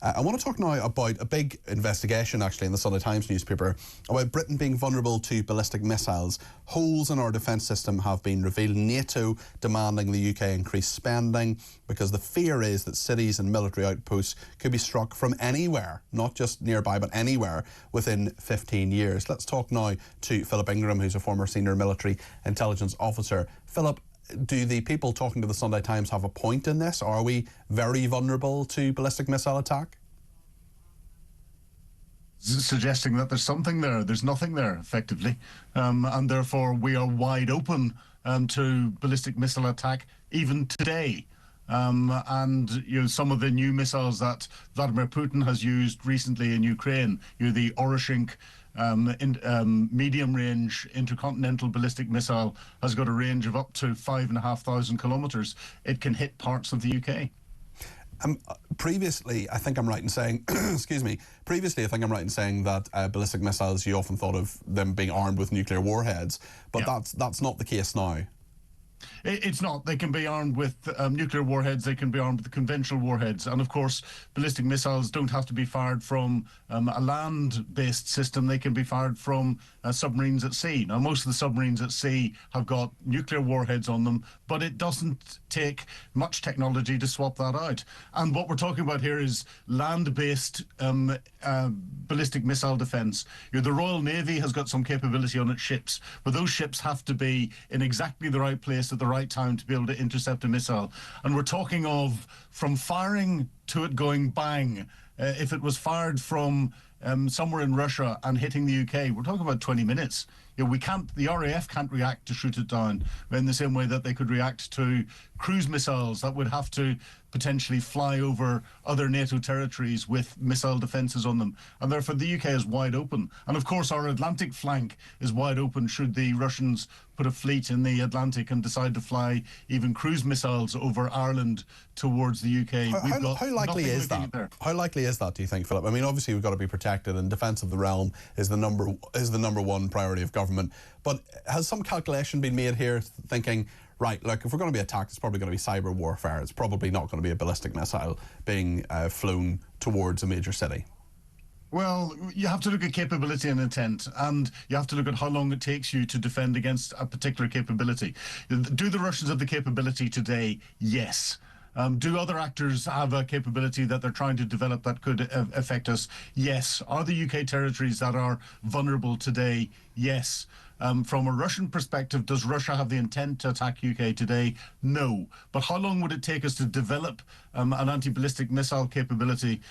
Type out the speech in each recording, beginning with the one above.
I want to talk now about a big investigation, actually, in the Sunday Times newspaper about Britain being vulnerable to ballistic missiles. Holes in our defence system have been revealed. NATO demanding the UK increase spending because the fear is that cities and military outposts could be struck from anywhere, not just nearby, but anywhere within 15 years. Let's talk now to Philip Ingram, who's a former senior military intelligence officer. Philip, do the people talking to the Sunday Times have a point in this? Are we very vulnerable to ballistic missile attack? Suggesting that there's something there. There's nothing there, effectively. And therefore, we are wide open to ballistic missile attack even today. And some of the new missiles that Vladimir Putin has used recently in Ukraine, the Oroshenk medium-range intercontinental ballistic missile has got a range of up to 5,500 kilometres. It can hit parts of the UK. Previously, I think I'm right in saying, excuse me, previously I think I'm right in saying that ballistic missiles, you often thought of them being armed with nuclear warheads, but that's not the case now. It's not. They can be armed with nuclear warheads, they can be armed with conventional warheads, and of course ballistic missiles don't have to be fired from a land-based system. They can be fired from submarines at sea. Now, most of the submarines at sea have got nuclear warheads on them, but it doesn't take much technology to swap that out. And what we're talking about here is land-based ballistic missile defence. The Royal Navy has got some capability on its ships, but those ships have to be in exactly the right place at the right time to be able to intercept a missile. And we're talking of from firing to it going bang. If it was fired from somewhere in Russia and hitting the UK, we're talking about 20 minutes. The RAF can't react to shoot it down in the same way that they could react to cruise missiles that would have to potentially fly over other NATO territories with missile defences on them. And therefore the UK is wide open. And of course our Atlantic flank is wide open should the Russians put a fleet in the Atlantic and decide to fly even cruise missiles over Ireland towards the UK. How likely is that? How likely is that, do you think, Philip? I mean, obviously we've got to be protected, and defence of the realm is the number one priority of government. But has some calculation been made here thinking, right, look, if we're going to be attacked, it's probably going to be cyber warfare. It's probably not going to be a ballistic missile being flown towards a major city? Well, you have to look at capability and intent, and you have to look at how long it takes you to defend against a particular capability. Do the Russians have the capability today? Yes. Do other actors have a capability that they're trying to develop that could affect us? Yes. Are the UK territories that are vulnerable today? Yes. From a Russian perspective, does Russia have the intent to attack UK today? No. But how long would it take us to develop an anti-ballistic missile capability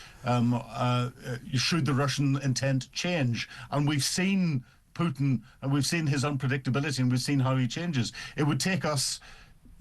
should the Russian intent change? And we've seen Putin, and we've seen his unpredictability, and we've seen how he changes. It would take us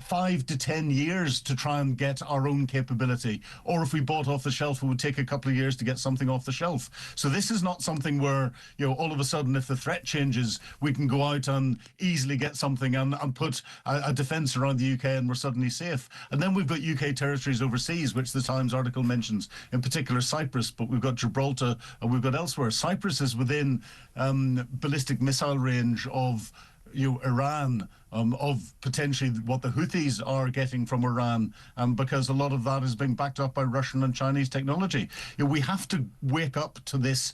5 to 10 years to try and get our own capability, or if we bought off the shelf, it would take a couple of years to get something off the shelf. So this is not something where, all of a sudden, if the threat changes, we can go out and easily get something and put a defence around the UK and we're suddenly safe. And then we've got UK territories overseas, which the Times article mentions, in particular Cyprus, but we've got Gibraltar and we've got elsewhere. Cyprus is within ballistic missile range of Iran, of potentially what the Houthis are getting from Iran, because a lot of that is being backed up by Russian and Chinese technology. We have to wake up to this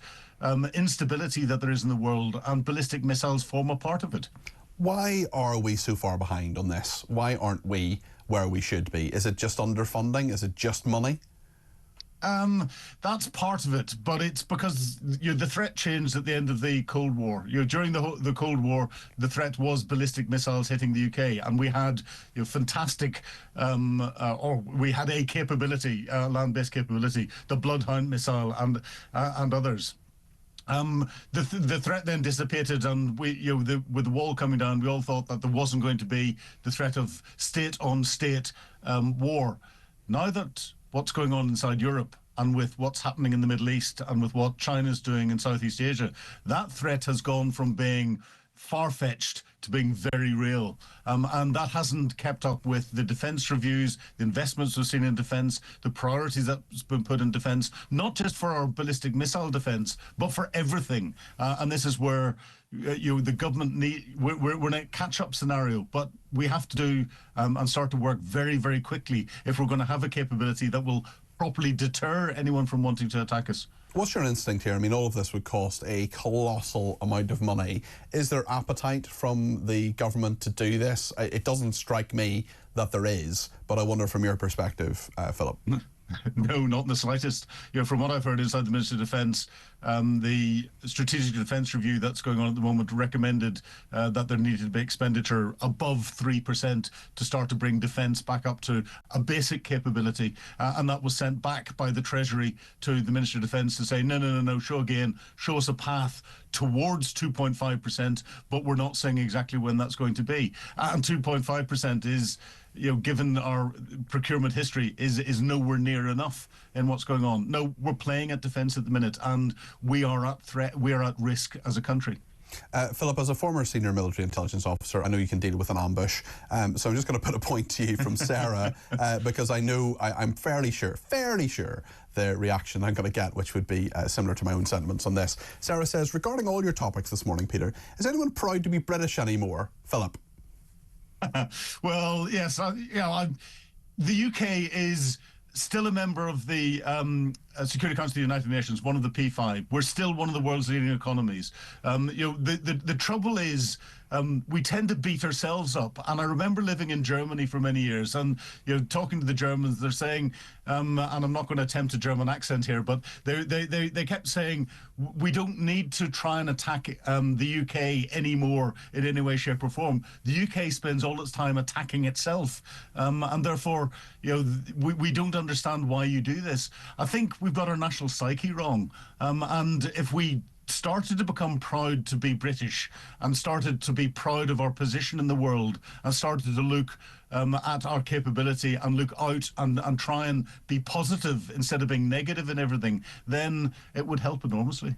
instability that there is in the world, and ballistic missiles form a part of it. Why are we so far behind on this? Why aren't we where we should be? Is it just underfunding? Is it just money? That's part of it, but it's because the threat changed at the end of the Cold War. During the Cold War, the threat was ballistic missiles hitting the UK, and we had fantastic, or we had a capability, land-based capability, the Bloodhound missile and others. The threat then dissipated, and with the wall coming down, we all thought that there wasn't going to be the threat of state-on-state war. Now that what's going on inside Europe, and with what's happening in the Middle East, and with what China's doing in Southeast Asia, that threat has gone from being far-fetched to being very real. And that hasn't kept up with the defence reviews, the investments we've seen in defence, the priorities that's been put in defence, not just for our ballistic missile defence, but for everything. And this is where the government we're in a catch-up scenario, but we have to do and start to work very, very quickly if we're going to have a capability that will properly deter anyone from wanting to attack us. What's your instinct here? I mean, all of this would cost a colossal amount of money. Is there appetite from the government to do this? It doesn't strike me that there is, but I wonder from your perspective, Philip. No, not in the slightest. From what I've heard inside the Ministry of Defence, the Strategic Defence Review that's going on at the moment recommended that there needed to be expenditure above 3% to start to bring defence back up to a basic capability. And that was sent back by the Treasury to the Ministry of Defence to say, no, show us a path towards 2.5%, but we're not saying exactly when that's going to be. And 2.5% is, given our procurement history, is nowhere near enough in what's going on. No, we're playing at defence at the minute, and we are at threat. We are at risk as a country. Philip, as a former senior military intelligence officer, I know you can deal with an ambush. So I'm just going to put a point to you from Sarah, because I know I'm fairly sure the reaction I'm going to get, which would be similar to my own sentiments on this. Sarah says, regarding all your topics this morning, Peter, is anyone proud to be British anymore? Philip? Well, yes, the UK is still a member of the Security Council of the United Nations, one of the P5. We're still one of the world's leading economies. The trouble is, we tend to beat ourselves up. And I remember living in Germany for many years, and talking to the Germans, they're saying, and I'm not going to attempt a German accent here, but they kept saying, we don't need to try and attack the UK anymore in any way, shape, or form. The UK spends all its time attacking itself, and therefore, we don't understand why you do this. I think we've got our national psyche wrong, and if we started to become proud to be British and started to be proud of our position in the world and started to look at our capability and look out and try and be positive instead of being negative in everything, then it would help enormously.